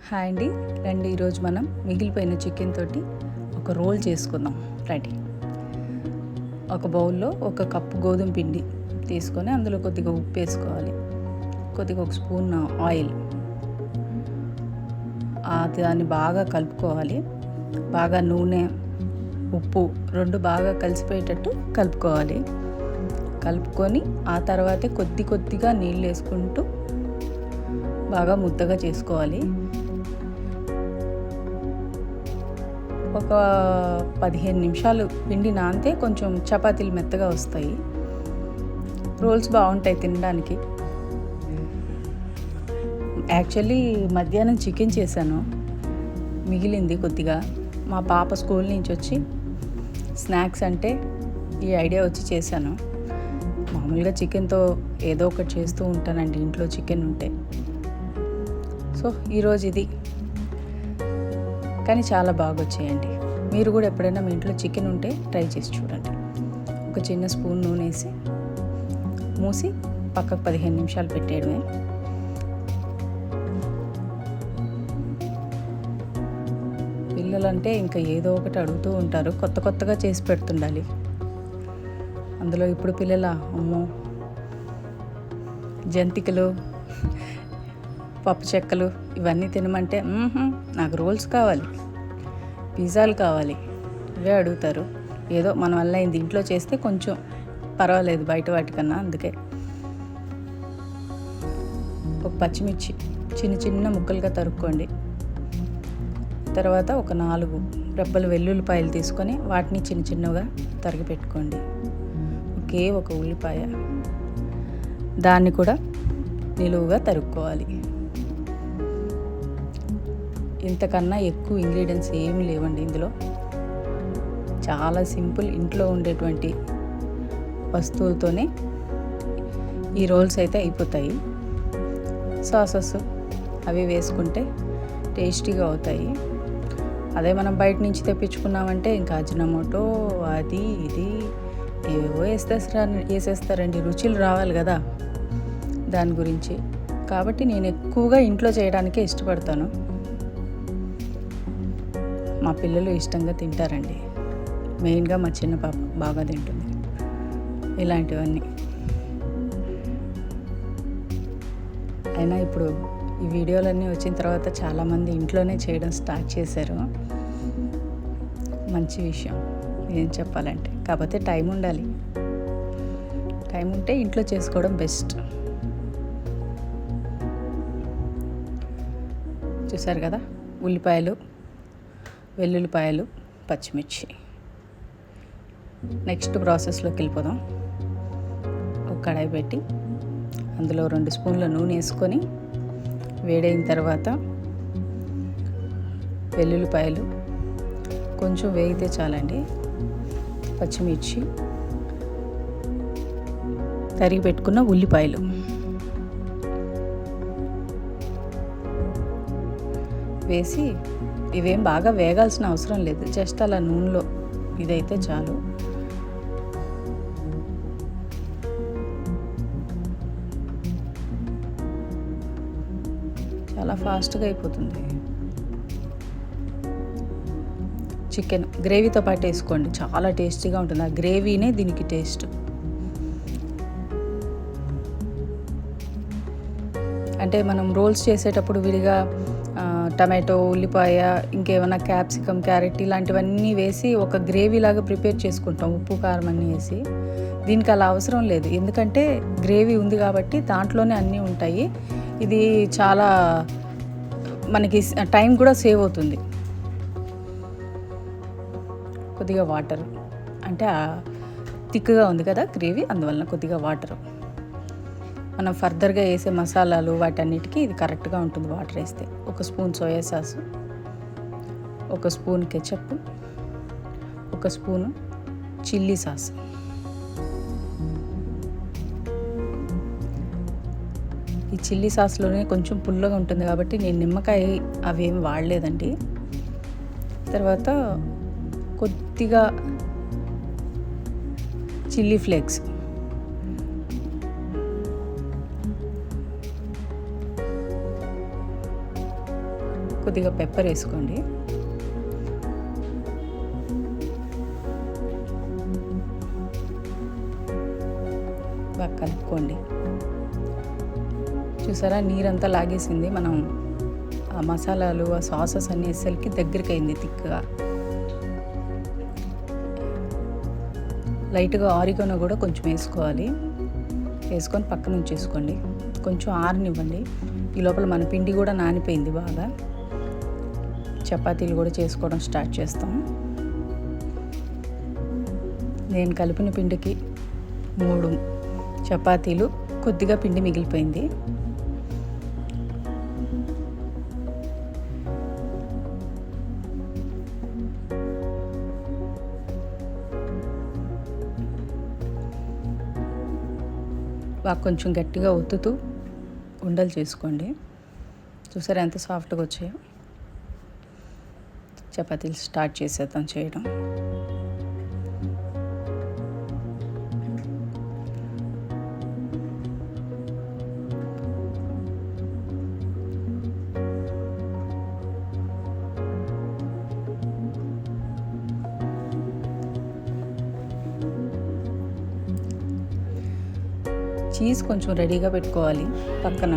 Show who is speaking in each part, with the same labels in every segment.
Speaker 1: Hi అండి, రండి ఈరోజు మనం మిగిలిపోయిన చికెన్ తోటి ఒక రోల్ చేసుకుందాం. రండి. ఒక బౌల్లో 1 కప్పు గోధుమ పిండి తీసుకొని అందులో కొద్దిగా ఉప్పు వేసుకోవాలి, కొద్దిగా 1 స్పూన్ ఆయిల్, దాన్ని బాగా కలుపుకోవాలి. బాగా నూనె ఉప్పు 2 బాగా కలిసిపోయేటట్టు కలుపుకోవాలి. కలుపుకొని ఆ తర్వాతే కొద్దిగా నీళ్ళు వేసుకుంటూ బాగా ముద్దగా చేసుకోవాలి. ఒక 15 నిమిషాలు పిండి నానితే కొంచెం చపాతీలు మెత్తగా వస్తాయి, రోల్స్ బాగుంటాయి తినడానికి. యాక్చువల్లీ మధ్యాహ్నం చికెన్ చేశాను, మిగిలింది కొద్దిగా. మా పాప స్కూల్ నుంచి వచ్చి స్నాక్స్ అంటే ఈ ఐడియా వచ్చి చేశాను. మామూలుగా చికెన్తో ఏదో ఒకటి చేస్తూ ఉంటానండి ఇంట్లో చికెన్ ఉంటే. సో ఈరోజు ఇది, కానీ చాలా బాగా వచ్చాయండి. మీరు కూడా ఎప్పుడైనా మీ ఇంట్లో చికెన్ ఉంటే ట్రై చేసి చూడండి. ఒక చిన్న స్పూన్ నూనె వేసి మూసి పక్కకు 15 నిమిషాలు పెట్టేయడమే. పిల్లలంటే ఇంకా ఏదో ఒకటి అడుగుతూ ఉంటారు, కొత్తగా చేసి పెడుతుండాలి. అందులో ఇప్పుడు పిల్లల అమ్మో జంతికలు, పప్పు చెక్కలు ఇవన్నీ తినమంటే నాకు రోల్స్ కావాలి, పిజ్జాలు కావాలి, ఇవే అడుగుతారు. ఏదో మన వల్ల అయింది ఇంట్లో చేస్తే కొంచెం పర్వాలేదు బయట వాటికన్నా. అందుకే ఒక పచ్చిమిర్చి చిన్న ముక్కలుగా తరుక్కోండి. తర్వాత ఒక 4 రెబ్బలు వెల్లుల్లిపాయలు తీసుకొని వాటిని చిన్నగా తరిగి పెట్టుకోండి. ఒక ఉల్లిపాయ, దాన్ని కూడా నిలువుగా తరుక్కోవాలి. ఇంతకన్నా ఎక్కువ ఇంగ్రీడియంట్స్ ఏమి లేవండి ఇందులో. చాలా సింపుల్, ఇంట్లో ఉండేటువంటి వస్తువులతోనే ఈ రోల్స్ అయితే అయిపోతాయి. సాసెస్ అవి వేసుకుంటే టేస్టీగా అవుతాయి. అదే మనం బయట నుంచి తెప్పించుకున్నామంటే ఇంకా అజినోమోటో అది ఇది ఏవేవో వేసేస్తారండి. రుచులు రావాలి కదా దాని గురించి. కాబట్టి నేను ఎక్కువగా ఇంట్లో చేయడానికే ఇష్టపడతాను. మా పిల్లలు ఇష్టంగా తింటారండి, మెయిన్గా మా చిన్న పాప బాగా తింటుంది ఇలాంటివన్నీ. అయినా ఇప్పుడు ఈ వీడియోలన్నీ వచ్చిన తర్వాత చాలామంది ఇంట్లోనే చేయడం స్టార్ట్ చేశారు. మంచి విషయం ఏం చెప్పాలంటే. కాకపోతే టైం ఉండాలి, టైం ఉంటే ఇంట్లో చేసుకోవడం బెస్ట్. చూసారు కదా, ఉల్లిపాయలు, వెల్లుల్లిపాయలు, పచ్చిమిర్చి. నెక్స్ట్ ప్రాసెస్లోకి వెళ్ళిపోదాం. ఒక కడాయి పెట్టి అందులో 2 స్పూన్ల నూనె వేసుకొని వేడైన తర్వాత వెల్లుల్లిపాయలు కొంచెం వేగితే చాలండి, పచ్చిమిర్చి, తరిగి పెట్టుకున్న ఉల్లిపాయలు వేసి, ఇవేం బాగా వేగాల్సిన అవసరం లేదు, జస్ట్ అలా నూనెలో ఇదైతే చాలు. చాలా ఫాస్ట్గా అయిపోతుంది. చికెన్ గ్రేవీతో పాటు వేసుకోండి, చాలా టేస్టీగా ఉంటుంది. ఆ గ్రేవీనే దీనికి టేస్ట్. అంటే మనం రోల్స్ చేసేటప్పుడు విడిగా టమాటో, ఉల్లిపాయ, ఇంకేమైనా క్యాప్సికమ్, క్యారెట్ ఇలాంటివన్నీ వేసి ఒక గ్రేవీ లాగా ప్రిపేర్ చేసుకుంటాం, ఉప్పు కారం అన్నీ వేసి. దీనికి అలా అవసరం లేదు, ఎందుకంటే గ్రేవీ ఉంది కాబట్టి దాంట్లోనే అన్నీ ఉంటాయి. ఇది చాలా మనకి టైం కూడా సేవ్ అవుతుంది. కొద్దిగా వాటర్, అంటే థిక్గా ఉంది కదా గ్రేవీ, అందువలన కొద్దిగా వాటర్. మనం ఫర్దర్గా వేసే మసాలాలు వాటన్నిటికీ ఇది కరెక్ట్గా ఉంటుంది వాటర్ వేస్తే. 1 spoon soya sauce, 1 spoon ketchup, 1 spoon chilli sauce. ఈ చిల్లీ సాస్లోనే కొంచెం పుల్లగా ఉంటుంది కాబట్టి నేను నిమ్మకాయ అవేమి వాడలేదండి. తర్వాత కొద్దిగా చిల్లీ ఫ్లేక్స్, కొద్దిగా పెప్పర్ వేసుకోండి. బాగా కలుపుకోండి. చూసారా, నీరంతా లాగేసింది. మనం ఆ మసాలాలు, ఆ సాసెస్ అన్నీ వేసేసరికి దగ్గరికి అయింది థిక్గా. లైట్గా ఆరిగానో కూడా కొంచెం వేసుకోవాలి. వేసుకొని పక్కన ఉంచేసుకోండి. కొంచెం ఆరనివ్వండి. ఈ లోపల మన పిండి కూడా నానిపోయింది బాగా. చపాతీలు కూడా చేసుకోవడం స్టార్ట్ చేస్తాం. నేను కలిపిన పిండికి 3 చపాతీలు, కొద్దిగా పిండి మిగిలిపోయింది. బాగా కొంచెం గట్టిగా ఒత్తుతూ ఉండలు చేసుకోండి. చూసారా ఎంత సాఫ్ట్గా వచ్చాయో. చపాతీలు స్టార్ట్ చేసేద్దాం చేయడం. చీజ్ కొంచెం రెడీగా పెట్టుకోవాలి పక్కన.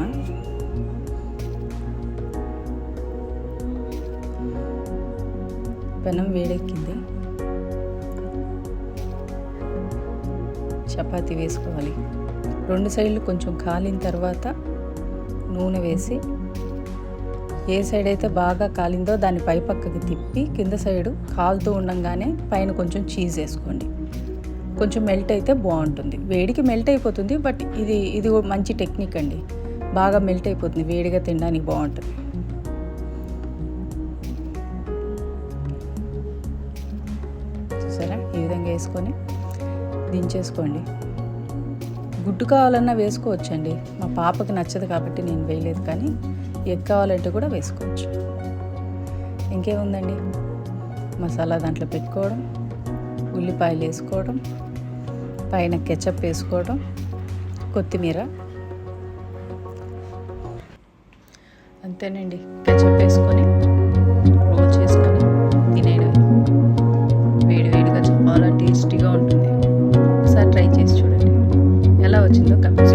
Speaker 1: పెనం వేడెక్కింది. చపాతీ వేసుకోవాలి. 2 సైడ్లు కొంచెం కాలిన తర్వాత నూనె వేసి, ఏ సైడ్ అయితే బాగా కాలిందో దాన్ని పై పక్కకి తిప్పి, కింద సైడు కాలుతూ ఉండగానే పైన కొంచెం చీజ్ వేసుకోండి. కొంచెం మెల్ట్ అయితే బాగుంటుంది. వేడికి మెల్ట్ అయిపోతుంది, బట్ ఇది మంచి టెక్నిక్ అండి. బాగా మెల్ట్ అయిపోతుంది, వేడిగా తినడానికి బాగుంటుంది. చూసారా, ఈ విధంగా వేసుకొని దించేసుకోండి. గుడ్డు కావాలన్నా వేసుకోవచ్చండి. మా పాపకి నచ్చదు కాబట్టి నేను వేయలేదు, కానీ ఎగ్ కావాలంటే కూడా వేసుకోవచ్చు. ఇంకేముందండి, మసాలా దాంట్లో పెట్టుకోవడం, ఉల్లిపాయలు వేసుకోవడం, పైన కెచప్ వేసుకోవడం, కొత్తిమీర, అంతేనండి. కెచప్ వేసుకొని రోల్ చేసుకొని తినేయడం. వేడివేడిగా చాలా టేస్టీగా ఉంటుంది. ఒకసారి ట్రై చేసి చూడండి. ఎలా వచ్చిందో కమెంట్స్